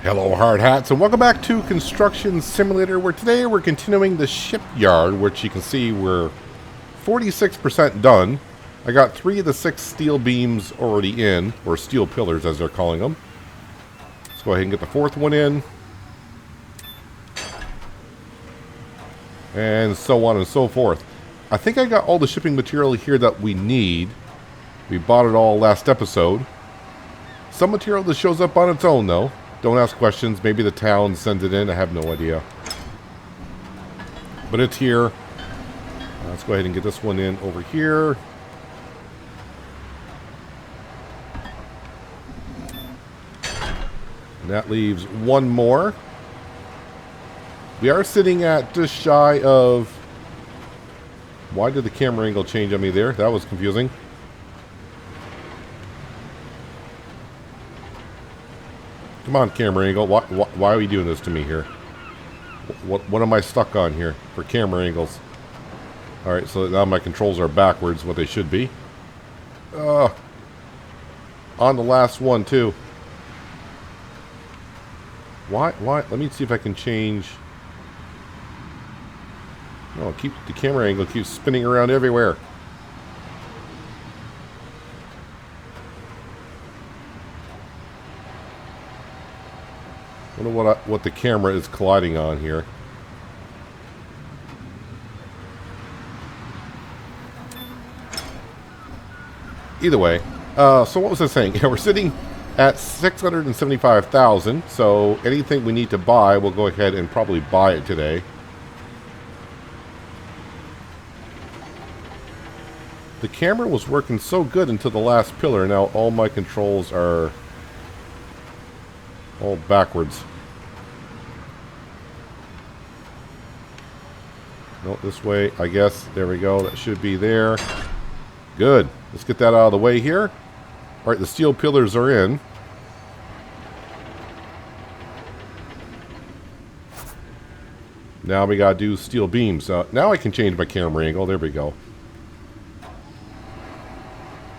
Hello hard hats and welcome back to Construction Simulator, where today we're continuing the Shipyard, which you can see we're 46% done. I got 3 of the 6 steel beams already in, or steel pillars as they're calling them. Let's go ahead and get the 4th one in. And so on and so forth. I think I got all the shipping material here that we need. We bought it all last episode. Some material that shows up on its own though. Don't ask questions. Maybe the town sends it in. I have no idea. But it's here. Let's go ahead and get this one in over here. And that leaves one more. We are sitting at just shy of... Why did the camera angle change on me there? That was confusing. Come on, camera angle. Why are we doing this to me here? What am I stuck on here for camera angles? Alright, so now my controls are backwards, what they should be. On the last one, too. Why? Let me see if I can change... No, the camera angle keeps spinning around everywhere. I wonder what the camera is colliding on here. Either way, so what was I saying? We're sitting at 675,000. So anything we need to buy, we'll go ahead and probably buy it today. The camera was working so good until the last pillar. Now all my controls are all backwards. No, this way, I guess. There we go. That should be there. Good. Let's get that out of the way here. Alright, the steel pillars are in. Now we gotta do steel beams. Now I can change my camera angle. There we go.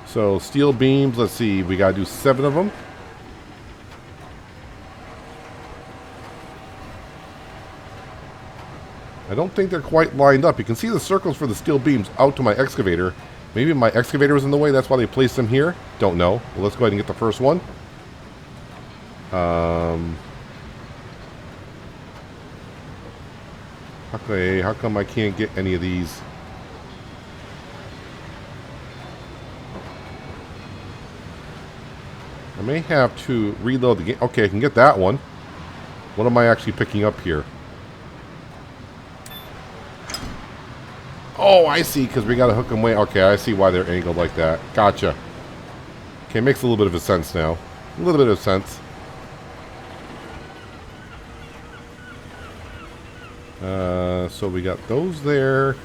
So, steel beams, let's see. We gotta do 7 of them. I don't think they're quite lined up. You can see the circles for the steel beams out to my excavator. Maybe my excavator was in the way, that's why they placed them here. Don't know. Well, let's go ahead and get the first one. Okay, how come I can't get any of these? I may have to reload the game. Okay, I can get that one. What am I actually picking up here? Oh, I see, because we got to hook them way... Okay, I see why they're angled like that. Gotcha. Okay, makes a little bit of a sense now. A little bit of sense. So we got those there.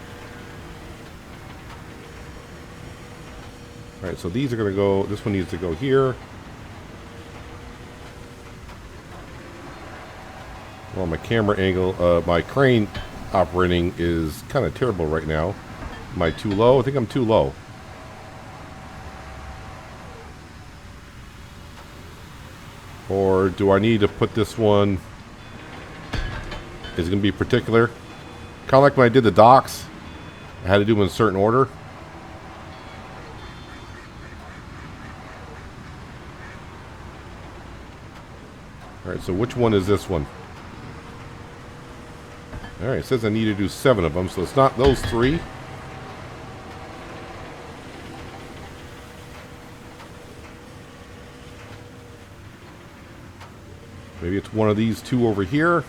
Alright, so these are going to go... This one needs to go here. Well, my camera angle... my crane operating is kind of terrible right now. Am I too low? I think I'm too low. Or do I need to put this one... Is it going to be particular? Kind of like when I did the docks. I had to do them in a certain order. Alright, so which one is this one? Alright, it says I need to do 7 of them, so it's not those 3. Maybe it's one of these 2 over here.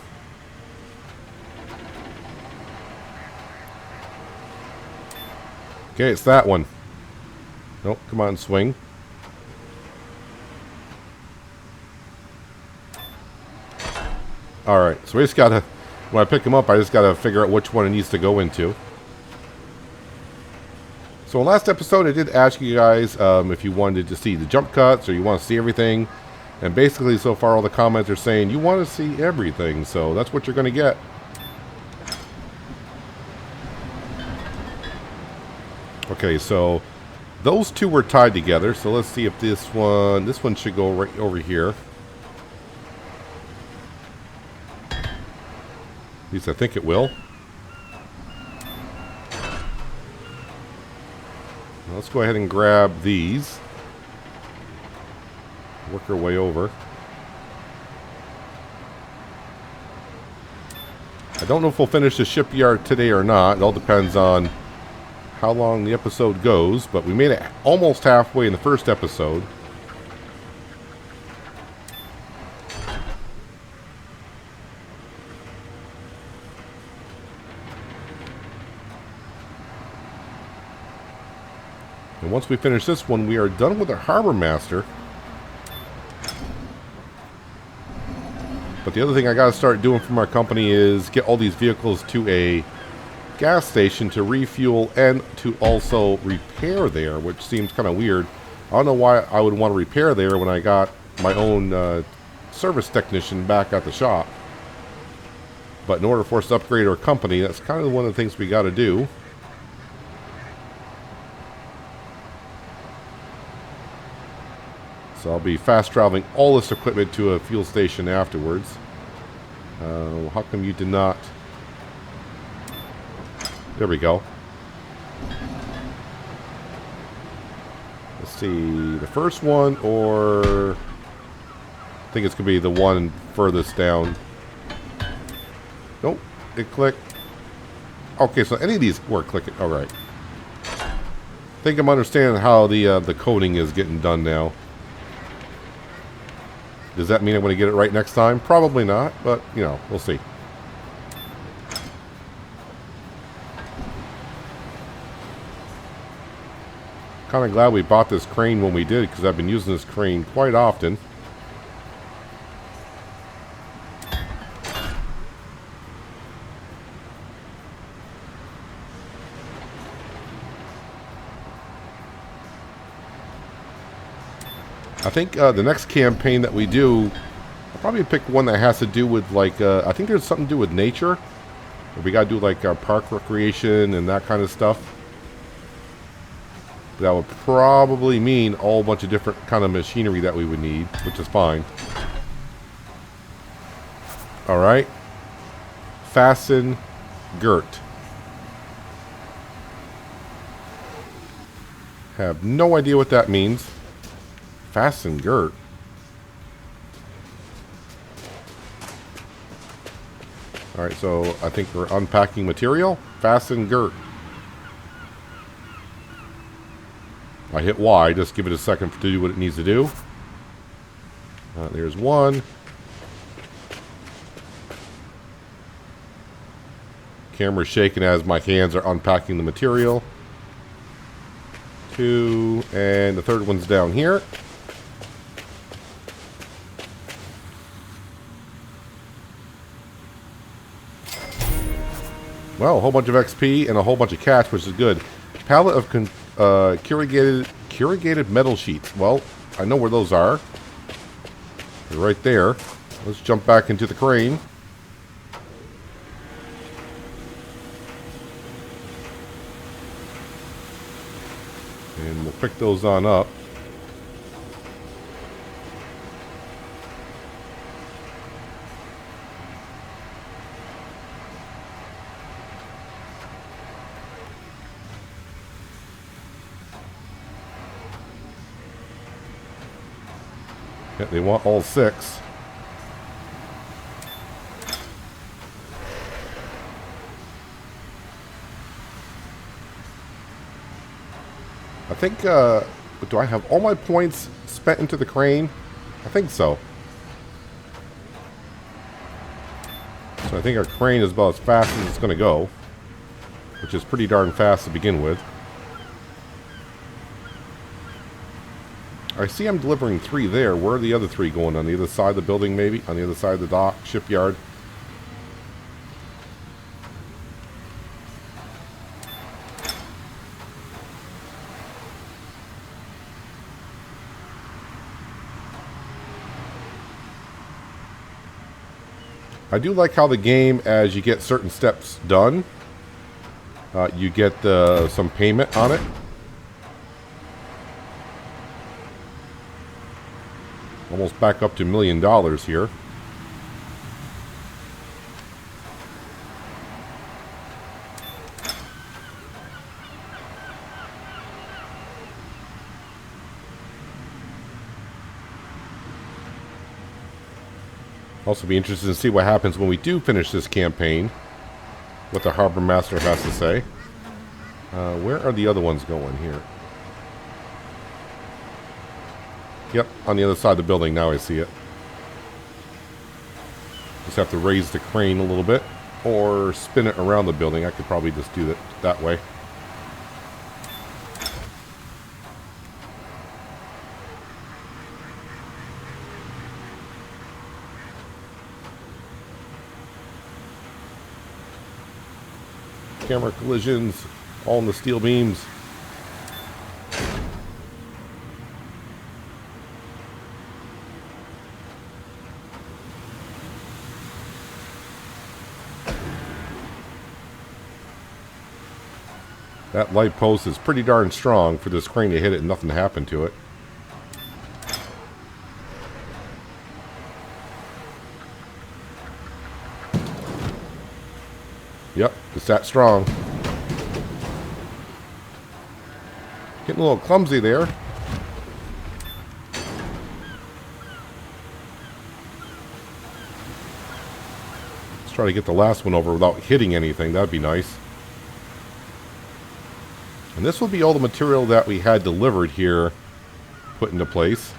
Okay, it's that one. Nope, come on, swing. Alright, so we just gotta... When I pick them up, I just gotta figure out which one it needs to go into. So in last episode, I did ask you guys if you wanted to see the jump cuts or you want to see everything. And basically, so far, all the comments are saying you want to see everything. So that's what you're going to get. Okay, so those 2 were tied together. So let's see if this one should go right over here. At least I think it will. Now let's go ahead and grab these. Work our way over. I don't know if we'll finish the shipyard today or not. It all depends on how long the episode goes, but we made it almost halfway in the first episode. And once we finish this one, we are done with our harbor master. But the other thing I got to start doing for my company is get all these vehicles to a gas station to refuel and to also repair there, which seems kind of weird. I don't know why I would want to repair there when I got my own service technician back at the shop. But in order for us to upgrade our company, that's kind of one of the things we got to do. So I'll be fast traveling all this equipment to a fuel station afterwards. How come you did not? There we go. Let's see, the first one, or I think it's going to be the one furthest down. Nope, it clicked. Okay, so any of these were clicking. All right. I think I'm understanding how the coding is getting done now. Does that mean I'm going to get it right next time? Probably not, but, you know, we'll see. Kind of glad we bought this crane when we did, because I've been using this crane quite often. I think the next campaign that we do, I'll probably pick one that has to do with, like, I think there's something to do with nature. We got to do, like, park recreation and that kind of stuff. That would probably mean a whole bunch of different kind of machinery that we would need, which is fine. Alright. Fasten girt. Have no idea what that means. Fasten girt. Alright, so I think we're unpacking material. Fasten girt. I hit Y, just give it a second to do what it needs to do. There's one. Camera's shaking as my hands are unpacking the material. Two, and the third one's down here. Well, a whole bunch of XP and a whole bunch of cash, which is good. Pallet of corrugated metal sheets. Well, I know where those are. They're right there. Let's jump back into the crane. And we'll pick those on up. Yeah, they want all 6. I think, do I have all my points spent into the crane? I think so. So I think our crane is about as fast as it's going to go, which is pretty darn fast to begin with. I see I'm delivering 3 there. Where are the other 3 going? On the other side of the building, maybe? On the other side of the dock, shipyard? I do like how the game, as you get certain steps done, you get some payment on it. Almost back up to $1 million here. Also be interested to see what happens when we do finish this campaign. What the Harbor Master has to say. Where are the other ones going here? Yep, on the other side of the building. Now I see it. Just have to raise the crane a little bit. Or spin it around the building. I could probably just do it that way. Camera collisions, all in the steel beams. That light post is pretty darn strong for this crane to hit it and nothing to happen to it. Yep, it's that strong. Getting a little clumsy there. Let's try to get the last one over without hitting anything. That'd be nice. And this will be all the material that we had delivered here put into place.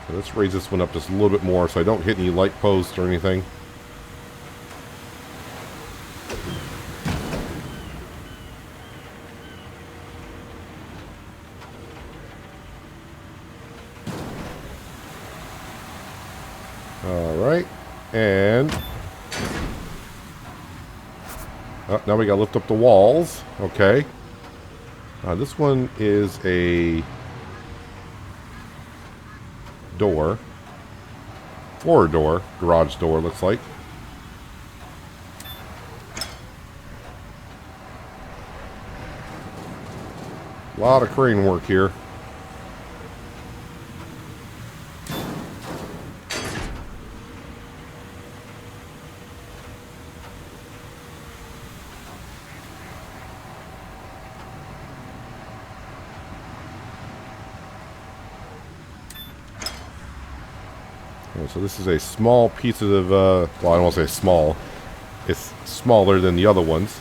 So let's raise this one up just a little bit more so I don't hit any light posts or anything. Alright, and now we gotta lift up the walls. Okay. This one is a door. Floor door. Garage door, looks like. A lot of crane work here. So this is a small piece of, well, I don't want to say small. It's smaller than the other ones.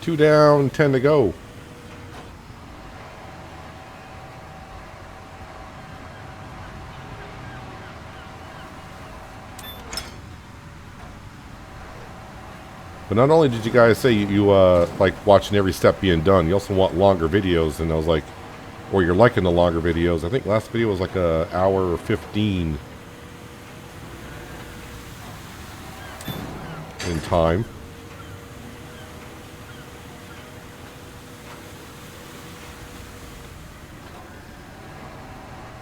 Two down, 10 to go. But not only did you guys say you like watching every step being done, you also want longer videos. And I was like, or you're liking the longer videos. I think last video was like an hour or 15 in time.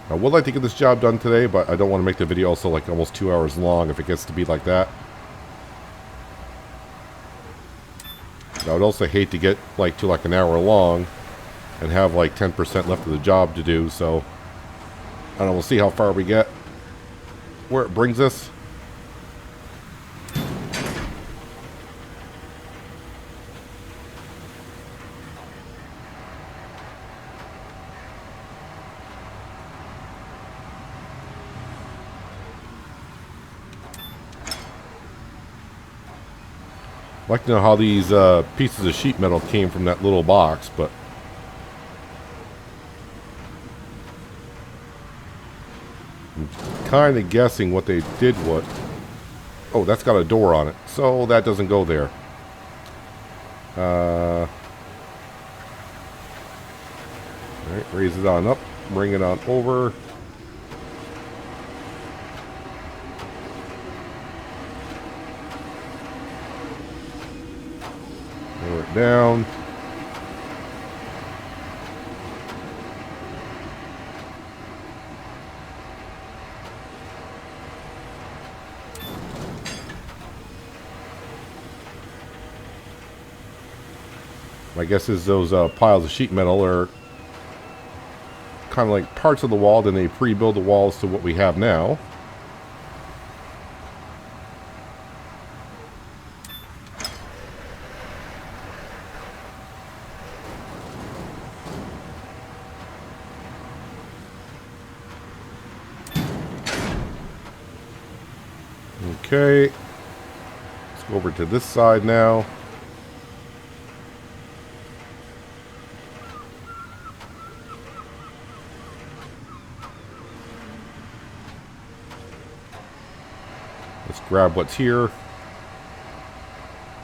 I would like to get this job done today, but I don't want to make the video also like almost 2 hours long if it gets to be like that. I would also hate to get like to like an hour long and have like 10% left of the job to do, so I don't know, we'll see how far we get, where it brings us. I'd like to know how these pieces of sheet metal came from that little box, but I'm kind of guessing what they did. What? Oh, that's got a door on it, so that doesn't go there. All right, raise it on up, bring it on over. Lower it down. My guess is those piles of sheet metal are kind of like parts of the wall, then they pre-build the walls to what we have now. Okay. Let's go over to this side now. Let's grab what's here.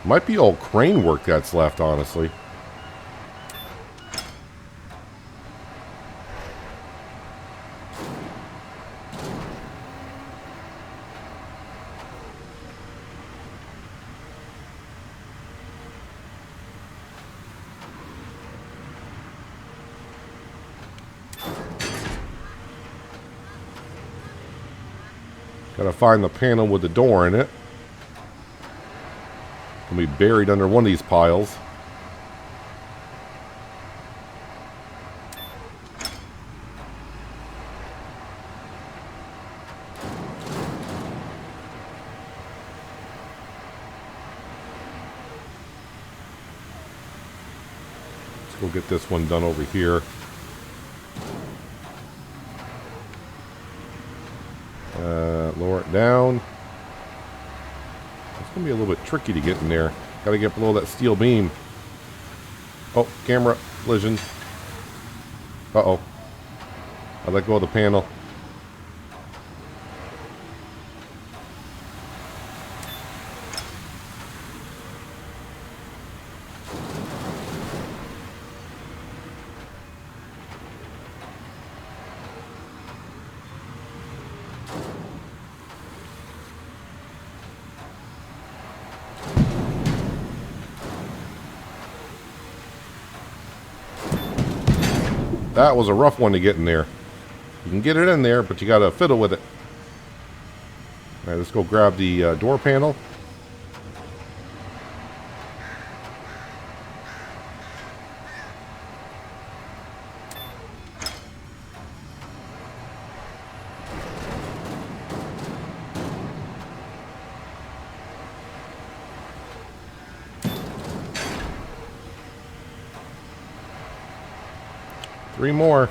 Might be all crane work that's left, honestly. Gotta find the panel with the door in it. Can be buried under one of these piles. Let's go get this one done over here. Lower it down. It's going to be a little bit tricky to get in there. Got to get below that steel beam. Oh, camera collision. Uh-oh. I let go of the panel. That was a rough one to get in there. You can get it in there, but you gotta fiddle with it. Alright, let's go grab the door panel. Three more.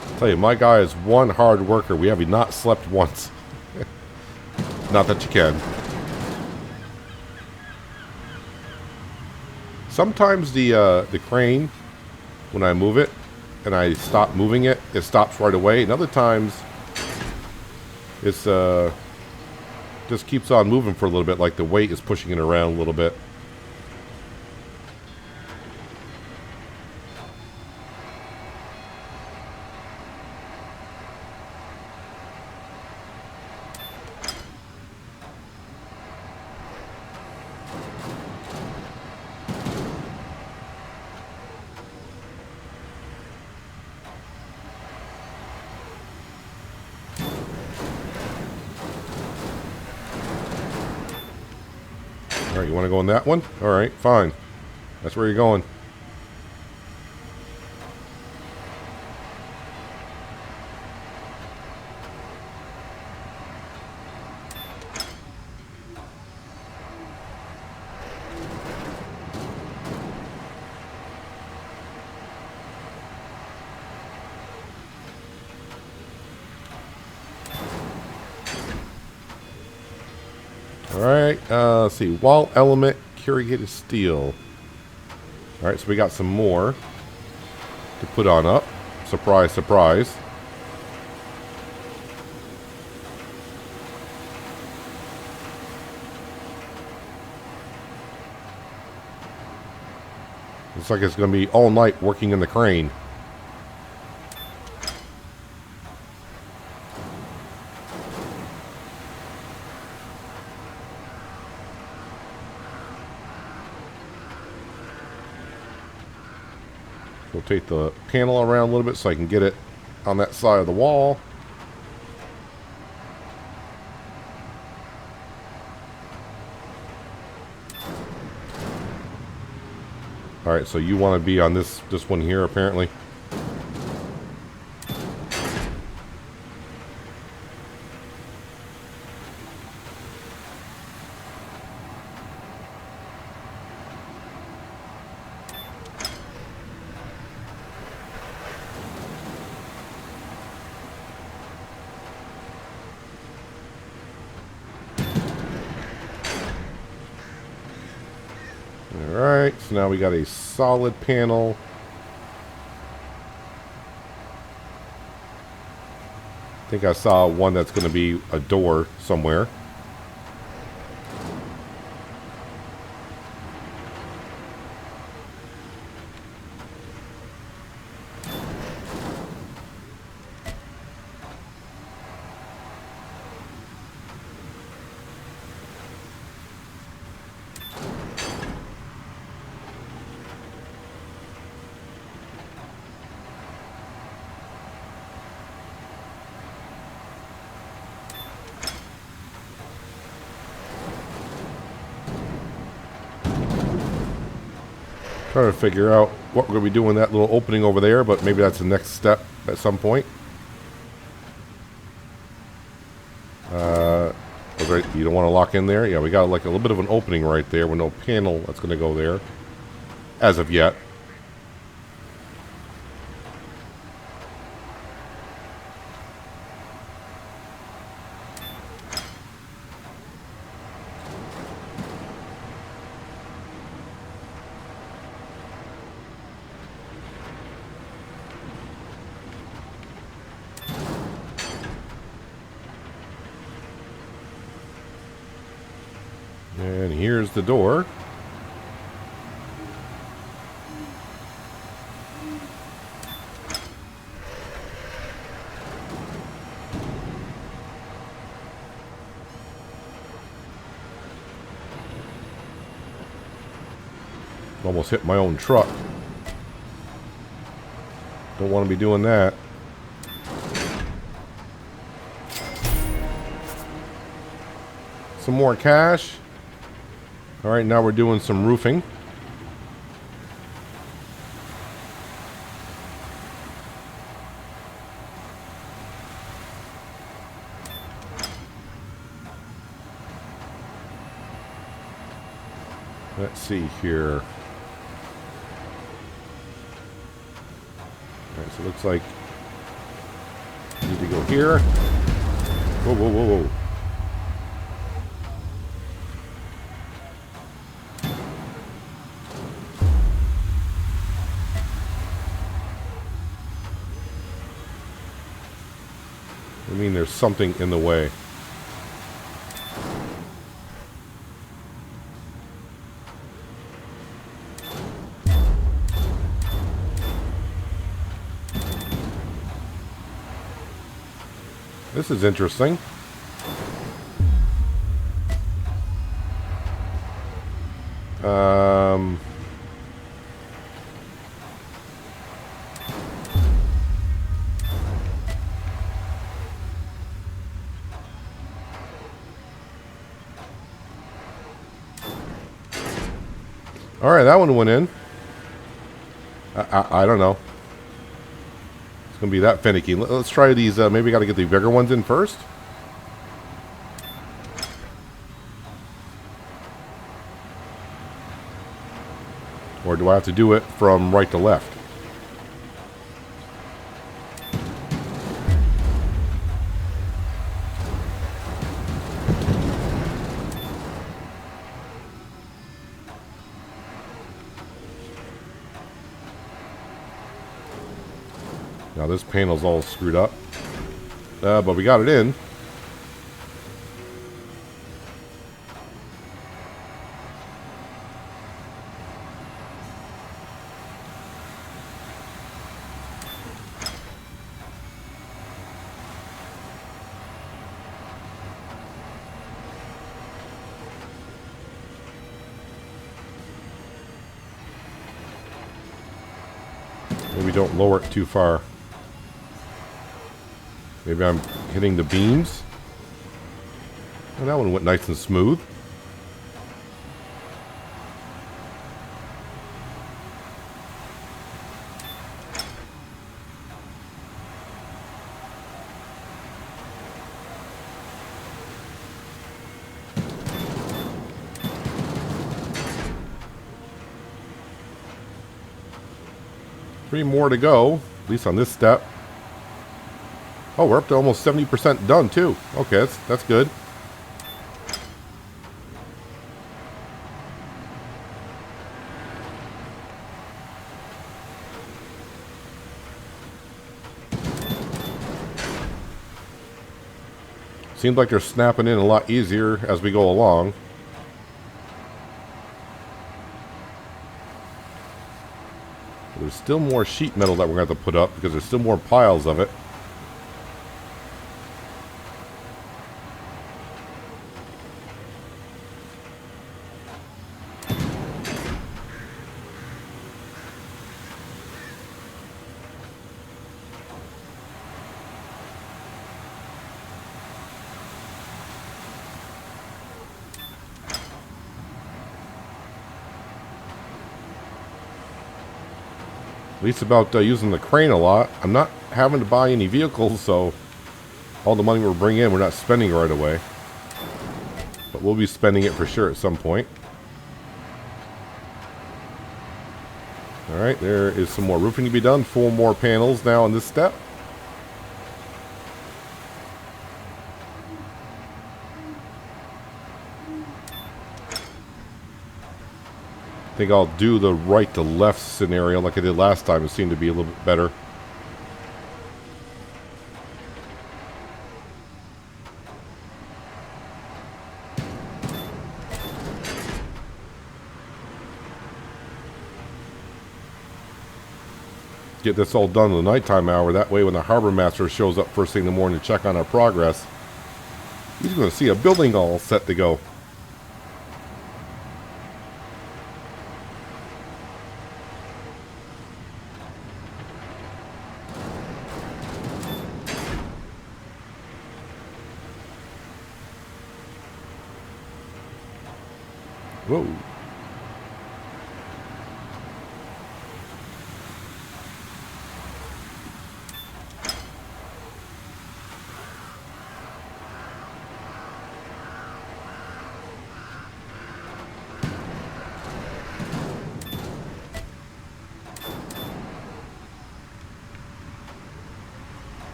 I'll tell you, my guy is one hard worker. We have not slept once. Not that you can. Sometimes the crane, when I move it and I stop moving it, it stops right away. And other times, it's just keeps on moving for a little bit, like the weight is pushing it around a little bit. Alright, you want to go on that one? Alright, fine. That's where you're going. Alright, let's see. Wall element, corrugated steel. Alright, so we got some more to put on up. Surprise, surprise. Looks like it's going to be all night working in the crane. Rotate the panel around a little bit so I can get it on that side of the wall. Alright, so you want to be on this one here, apparently. so now we got a solid panel. I think I saw one that's going to be a door somewhere. Trying to figure out what we're going to be doing that little opening over there, but maybe that's the next step at some point. Right, you don't want to lock in there. Yeah, we got like a little bit of an opening right there with no panel that's going to go there as of yet. And here's the door. Almost hit my own truck. Don't want to be doing that. Some more cash. All right, now we're doing some roofing. Let's see here. All right, so it looks like I need to go here. Whoa, whoa, whoa, whoa. I mean, there's something in the way. This is interesting. All right, that one went in. I don't know. It's going to be that finicky. Let's try these. Maybe we got to get the bigger ones in first. Or do I have to do it from right to left? Now this panel's all screwed up. But we got it in. Maybe don't lower it too far. Maybe I'm hitting the beams. And that one went nice and smooth. Three more to go, at least on this step. Oh, we're up to almost 70% done too. Okay, that's good. Seems like they're snapping in a lot easier as we go along. There's still more sheet metal that we're going to have to put up because there's still more piles of it. At least about using the crane a lot. I'm not having to buy any vehicles, so all the money we're bringing in, we're not spending right away. But we'll be spending it for sure at some point. Alright, there is some more roofing to be done. 4 more panels now in this step. I think I'll do the right to left scenario like I did last time. It seemed to be a little bit better. Get this all done in the nighttime hour. That way when the harbor master shows up first thing in the morning to check on our progress, he's going to see a building all set to go. Whoa.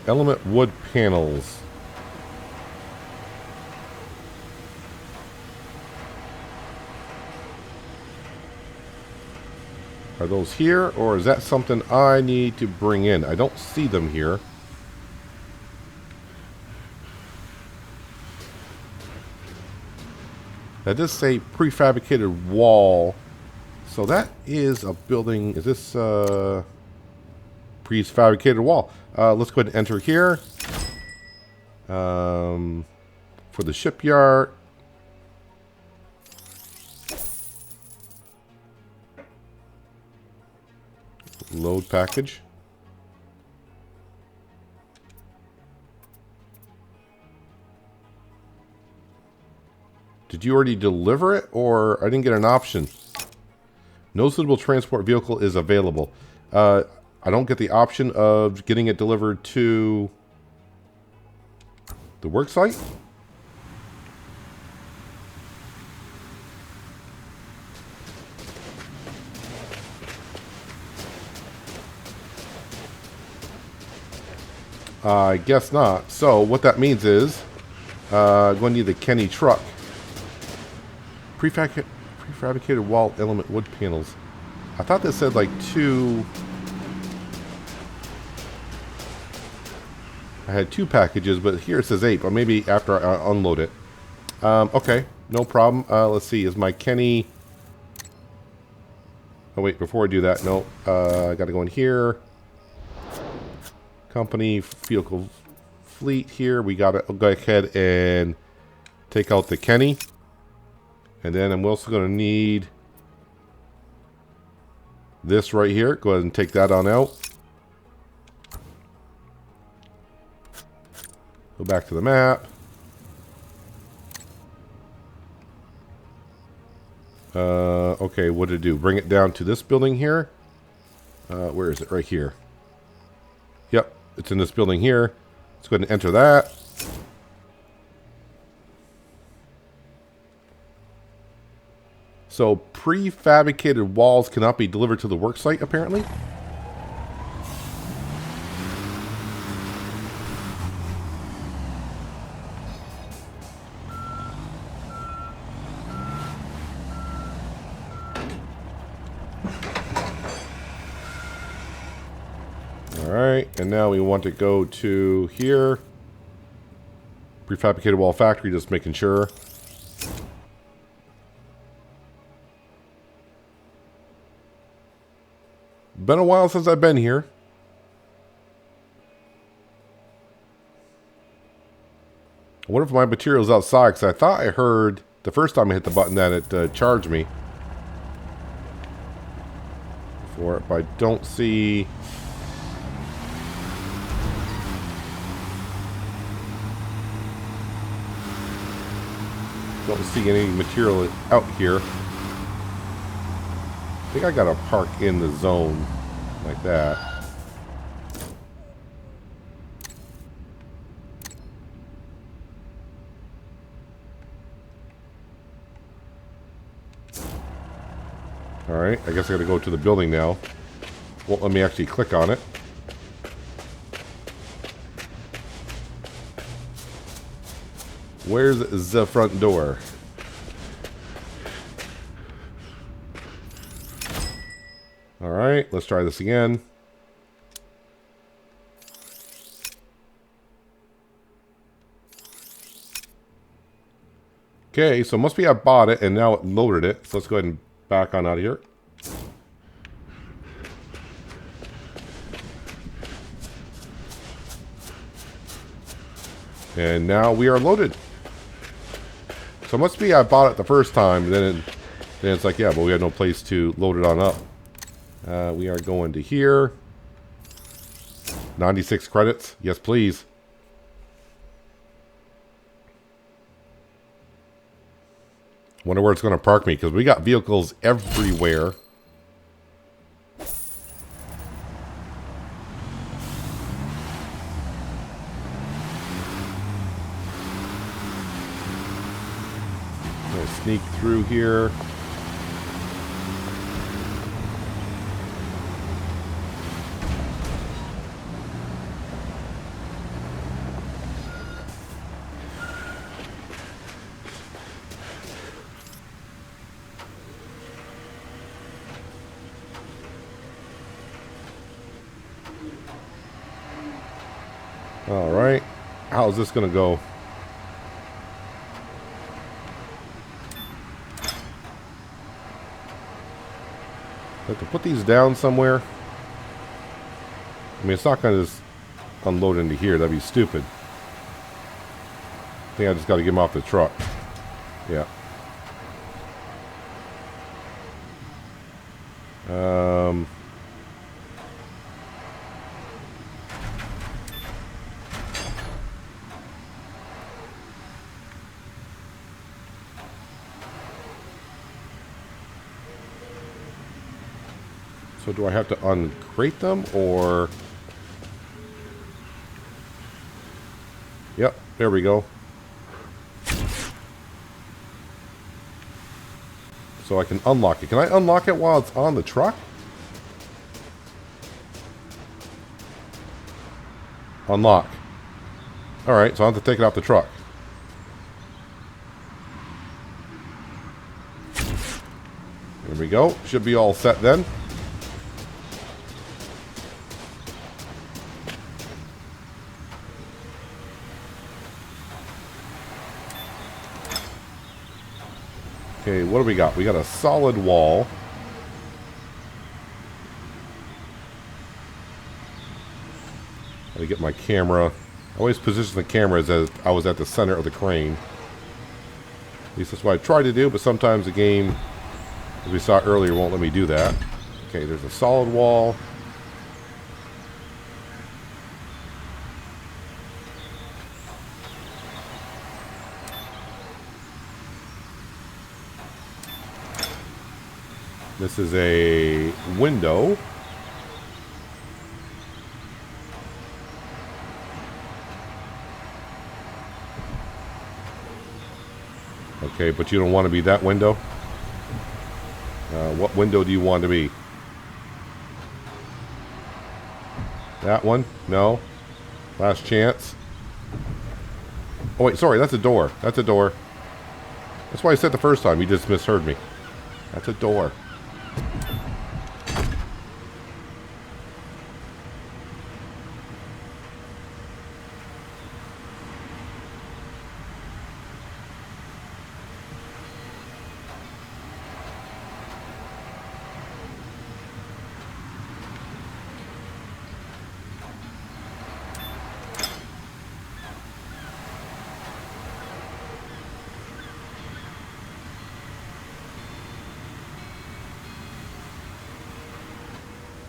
Element wood panels. Are those here, or is that something I need to bring in? I don't see them here. That does say prefabricated wall. So that is a building. Is this prefabricated wall? Let's go ahead and enter here. For the shipyard. Load package. Did you already deliver it, or I didn't get an option? No suitable transport vehicle is available. I don't get the option of getting it delivered to the work site. I guess not. So what that means is I'm going to need the Kenny truck. Prefabricated wall element wood panels. I thought that said like 2. I had 2 packages, but here it says 8. But maybe after I unload it. Okay, no problem. Let's see. Is my Kenny? Oh wait, before I do that, no. I got to go in here. Company vehicle fleet here. We got to go ahead and take out the Kenny. And then I'm also going to need this right here. Go ahead and take that on out. Go back to the map. Okay, what did it do? Bring it down to this building here. Where is it? Right here. Yep, it's in this building here. Let's go ahead and enter that. So prefabricated walls cannot be delivered to the work site, apparently. Alright, and now we want to go to here. Prefabricated wall factory, just making sure. Been a while since I've been here. I wonder if my material's outside, because I thought I heard the first time I hit the button that it charged me for it, but I don't see... Don't see any material out here. I think I gotta park in the zone like that. Alright, I guess I gotta go to the building now. Won't let me actually click on it. Where's the front door? Alright, let's try this again. Okay, so it must be I bought it and now it loaded it. So let's go ahead and back on out of here. And now we are loaded. So it must be I bought it the first time, then it's like, yeah, but we had no place to load it on up. We are going to here. 96 credits. Yes, please. Wonder where it's going to park me, because we got vehicles everywhere. Sneak through here. All right. How's this going to go? I have to put these down somewhere. I mean, it's not going to just unload into here. That'd be stupid. I think I just got to get them off the truck. Yeah. So do I have to uncrate them, or... Yep, there we go. So I can unlock it. Can I unlock it while it's on the truck? Unlock. Alright, so I have to take it off the truck. There we go. Should be all set then. Okay, what do we got? We got a solid wall. Let me get my camera. I always position the camera as I was at the center of the crane. At least that's what I try to do, but sometimes the game, as we saw earlier, won't let me do that. Okay, there's a solid wall. This is a window. Okay, but you don't want to be that window? What window do you want to be? That one? No. Last chance. Oh wait, sorry, that's a door. That's a door. That's why I said the first time. You just misheard me. That's a door.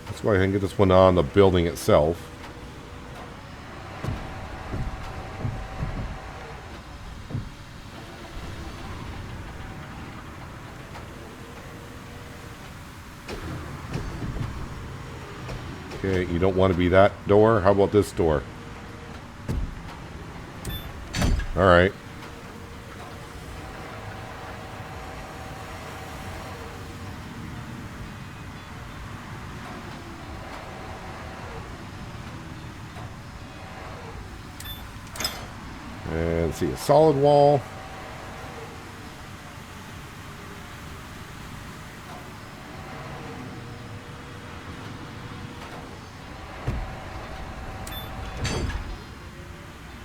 Let's go ahead and get this one on the building itself. Okay, you don't want to be that door. How about this door? Alright. And let's see, a solid wall.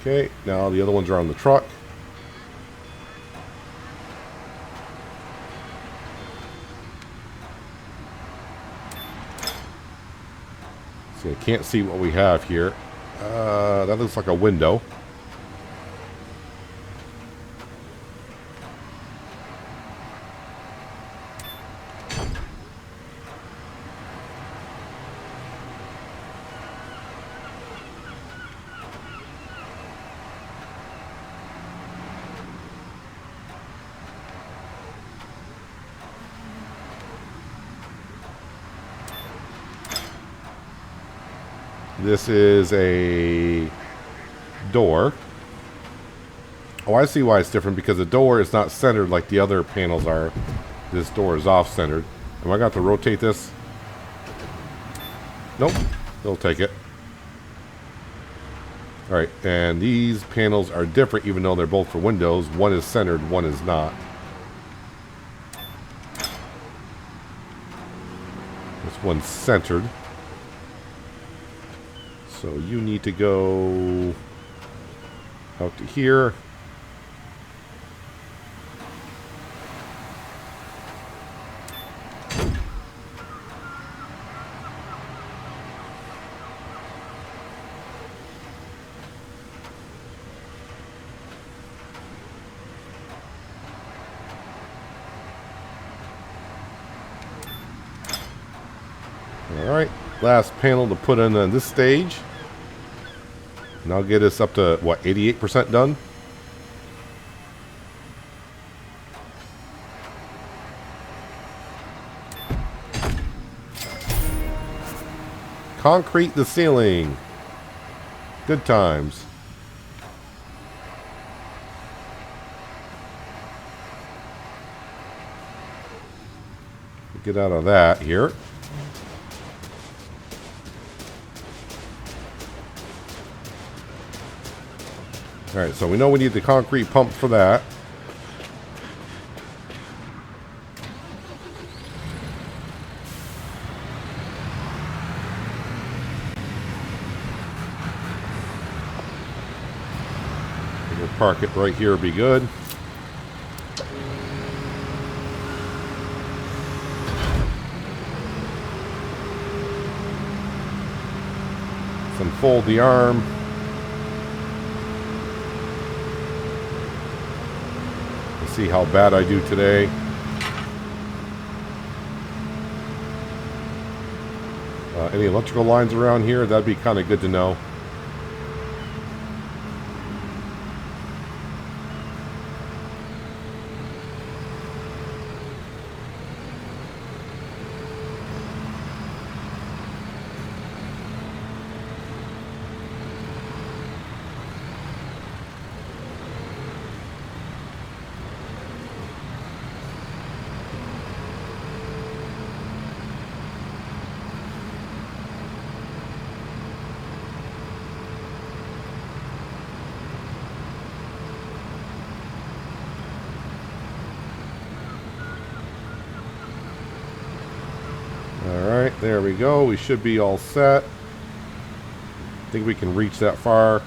Okay, now the other ones are on the truck. See, I can't see what we have here. That looks like a window. This is a door. Oh, I see why it's different, because the door is not centered like the other panels are. This door is off-centered. Am I going to have to rotate this? Nope. They'll take it. Alright, and these panels are different even though they're both for windows. One is centered, one is not. This one's centered. So you need to go out to here. Alright, last panel to put in on this stage. And I'll get us up to, what, 88% done? Concrete the ceiling. Good times. Get out of that here. Alright, so we know we need the concrete pump for that. We'll park it right here, be good. Let's unfold the arm. See how bad I do today. Any electrical lines around here? That'd be kind of good to know. There we go. We should be all set. I think we can reach that far.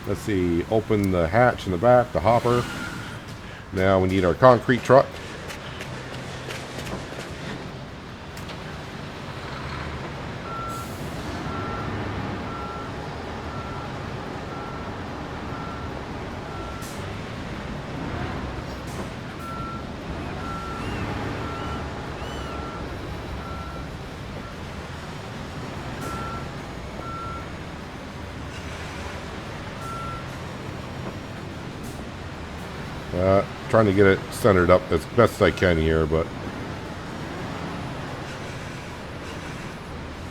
Let's see. Open the hatch in the back, the hopper. Now we need our concrete truck. Trying to get it centered up as best I can here, but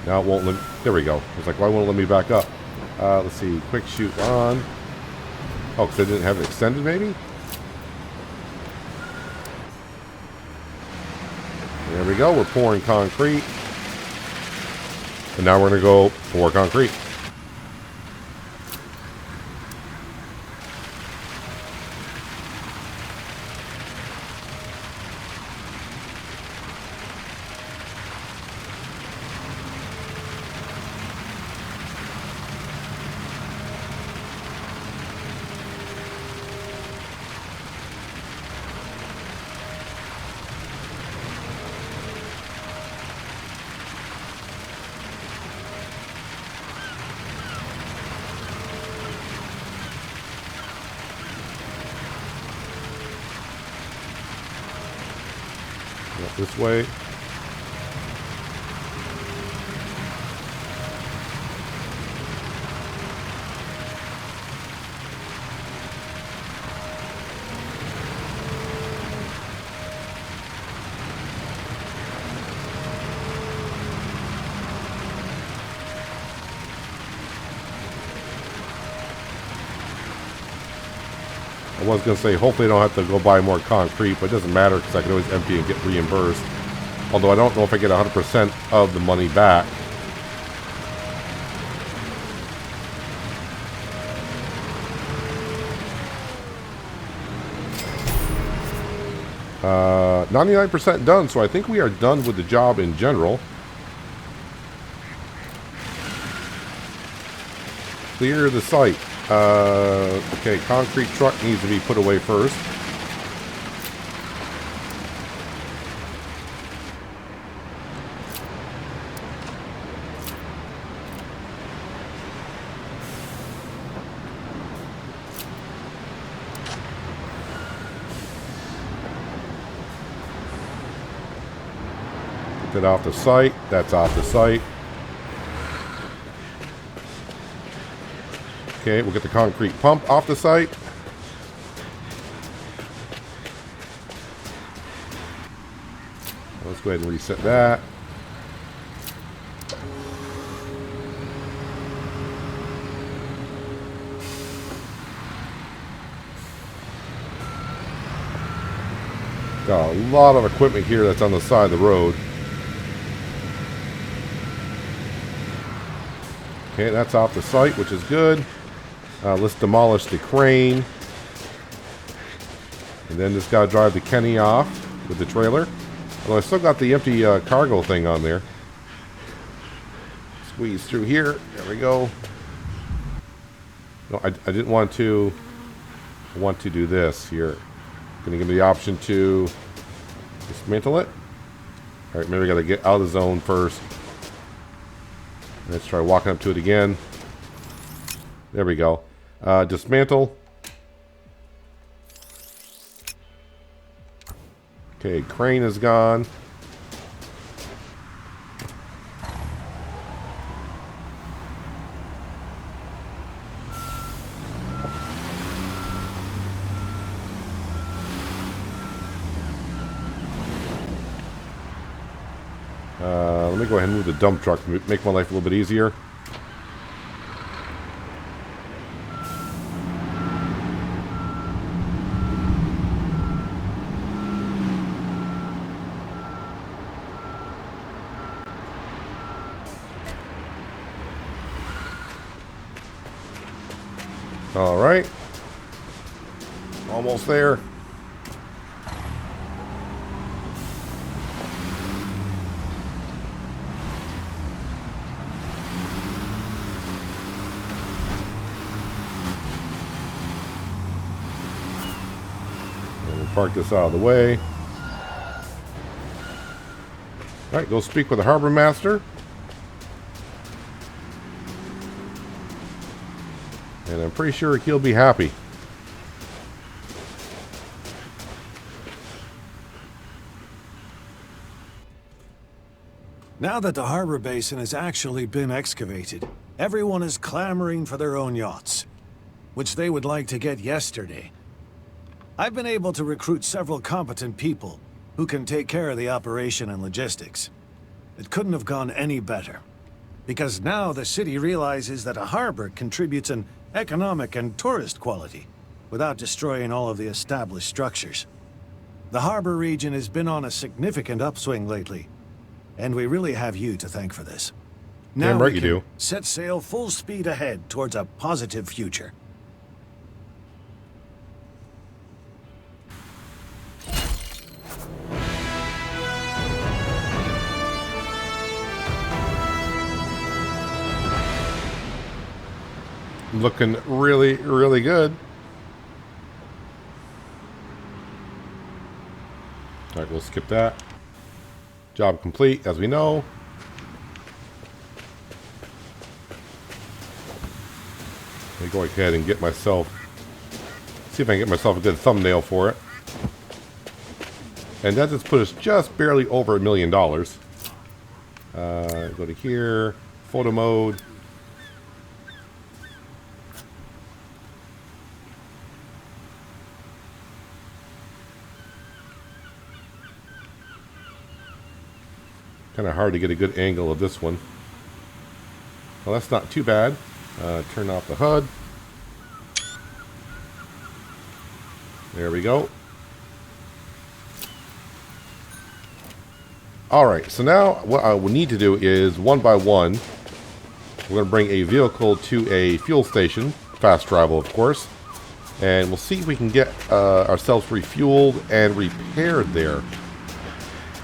now it won't let me. There we go. It's like, why won't it let me back up? Let's see. Quick shoot on. Oh, because I didn't have it extended, maybe? There we go. We're pouring concrete. And now we're going to go pour concrete. This way. I was going to say, hopefully I don't have to go buy more concrete, but it doesn't matter because I can always empty and get reimbursed. Although I don't know if I get 100% of the money back. Uh, 99% done, so I think we are done with the job in general. Clear the site. Okay, concrete truck needs to be put away first. Get that off the site. That's off the site. Okay, we'll get the concrete pump off the site. Let's go ahead and reset that. Got a lot of equipment here that's on the side of the road. Okay, that's off the site, which is good. Let's demolish the crane. And then just gotta drive the Kenny off with the trailer. Although I still got the empty cargo thing on there. Squeeze through here. There we go. No, I didn't want to. I want to do this here. Gonna give me the option to dismantle it. All right, maybe I gotta get out of the zone first. Let's try walking up to it again. There we go. Dismantle. Okay, crane is gone. Let me go ahead and move the dump truck to make my life a little bit easier. All right. Almost there. Park this out of the way. Alright, go speak with the harbor master. And I'm pretty sure he'll be happy. Now that the harbor basin has actually been excavated, everyone is clamoring for their own yachts, which they would like to get yesterday. I've been able to recruit several competent people who can take care of the operation and logistics. It couldn't have gone any better, because now the city realizes that a harbor contributes an economic and tourist quality without destroying all of the established structures. The harbor region has been on a significant upswing lately, and we really have you to thank for this. Now Damn right we you can do. set sail full speed ahead towards a positive future. Looking really, really good. Alright, we'll skip that. Job complete, as we know. Let me go ahead and get myself... see if I can get myself a good thumbnail for it. And that just put us just barely over $1 million. Go to here. Photo mode. Kind of hard to get a good angle of this one. Well, that's not too bad. Turn off the HUD. There we go. Alright, so now what I will need to do is, one by one, we're going to bring a vehicle to a fuel station. Fast travel, of course. And we'll see if we can get ourselves refueled and repaired there.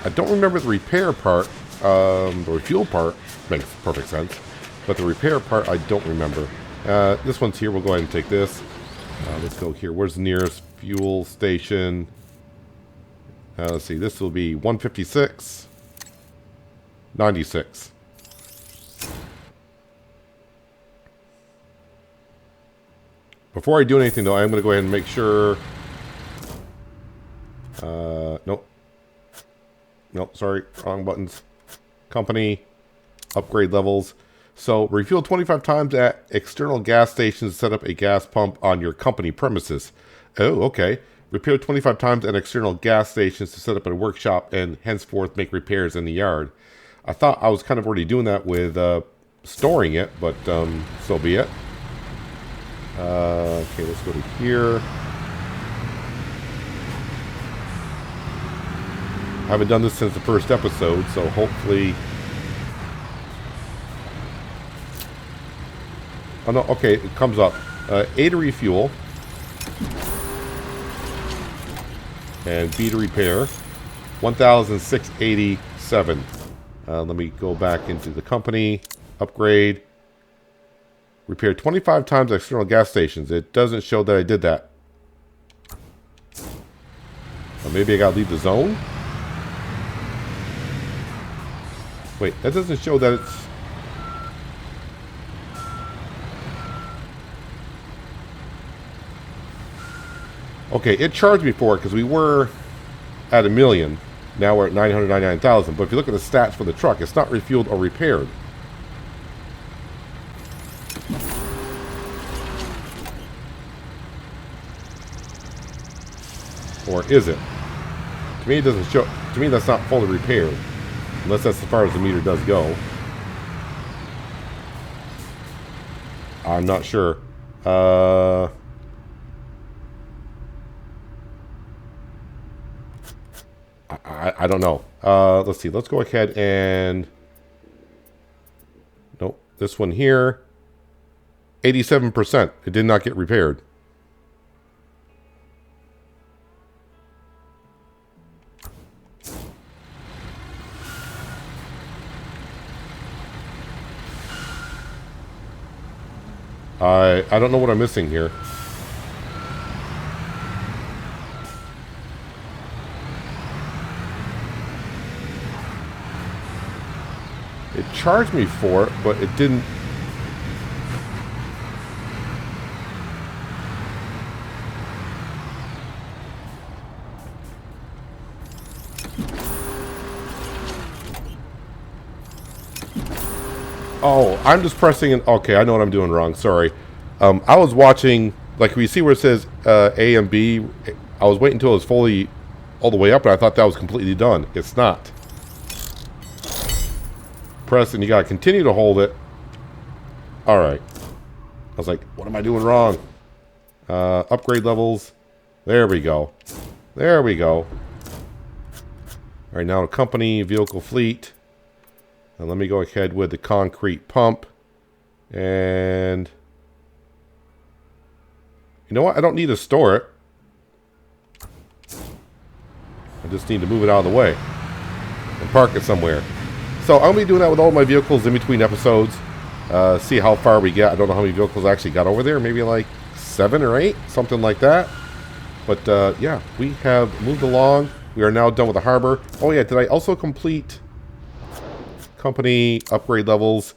I don't remember the repair part. The refuel part makes perfect sense, but the repair part I don't remember. This one's here. We'll go ahead and take this. Let's go here. Where's the nearest fuel station? Let's see. This will be 156. 96. Before I do anything, though, I'm going to go ahead and make sure... nope. Nope, sorry. Wrong buttons. Company. Upgrade levels. So, refuel 25 times at external gas stations to set up a gas pump on your company premises. Oh, okay. Repair 25 times at external gas stations to set up a workshop and henceforth make repairs in the yard. I thought I was kind of already doing that with storing it, but so be it. Okay, let's go to here. I haven't done this since the first episode, so hopefully... Oh no, okay, it comes up. A to refuel. And B to repair. 1,687. Let me go back into the company. Upgrade. Repair 25 times external gas stations. It doesn't show that I did that. Or maybe I gotta leave the zone? Wait, that doesn't show that it's... Okay, it charged me for it because we were at $1 million. Now we're at 999,000. But if you look at the stats for the truck, it's not refueled or repaired. Or is it? To me, it doesn't show. To me, that's not fully repaired, unless that's as far as the meter does go. I'm not sure. I don't know. Let's see. Let's go ahead and... Nope. This one here. 87%. It did not get repaired. I don't know what I'm missing here. charged me for it, but it didn't. Oh, I'm just pressing it. Okay, I know what I'm doing wrong. Sorry. I was watching, like, we see where it says A and B. I was waiting until it was fully all the way up, and I thought that was completely done. It's not. Press, and you gotta continue to hold it. Alright. I was like, what am I doing wrong? Upgrade levels. There we go. There we go. Alright, now company, vehicle fleet. And let me go ahead with the concrete pump. And you know what? I don't need to store it. I just need to move it out of the way and park it somewhere. So I'll be doing that with all my vehicles in between episodes. See how far we get. I don't know how many vehicles I actually got over there. Maybe like 7 or 8, something like that. But yeah, we have moved along. We are now done with the harbor. Oh yeah, did I also complete company upgrade levels?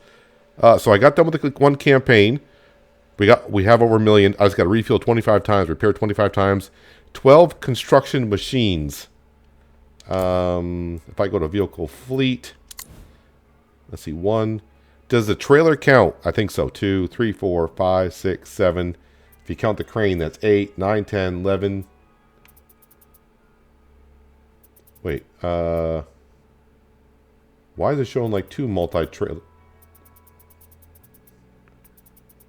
So I got done with the one campaign. We have over 1 million. I just got to refuel 25 times, repair 25 times. 12 construction machines. If I go to vehicle fleet, let's see, 1. Does the trailer count? I think so. 2, 3, 4, 5, 6, 7. If you count the crane, that's 8, 9, 10, 11. Wait, why is it showing like 2 multi-trailer?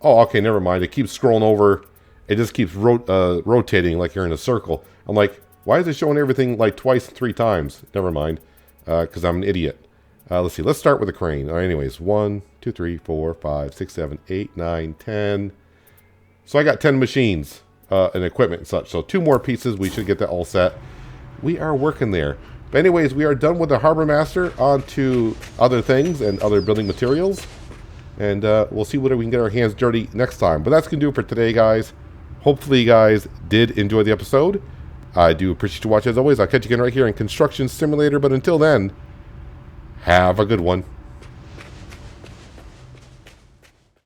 Oh, okay, never mind. It keeps scrolling over. It just keeps rotating like you're in a circle. I'm like, why is it showing everything like twice, 3 times? Never mind, because I'm an idiot. Let's see. Let's start with the crane. All right, anyways, 1, 2, 3, 4, 5, 6, 7, 8, 9, 10. So I got 10 machines and equipment and such. So 2 more pieces. We should get that all set. We are working there. But anyways, we are done with the Harbor Master. On to other things and other building materials. And we'll see whether we can get our hands dirty next time. But that's going to do it for today, guys. Hopefully you guys did enjoy the episode. I do appreciate you watching as always. I'll catch you again right here in Construction Simulator. But until then, have a good one.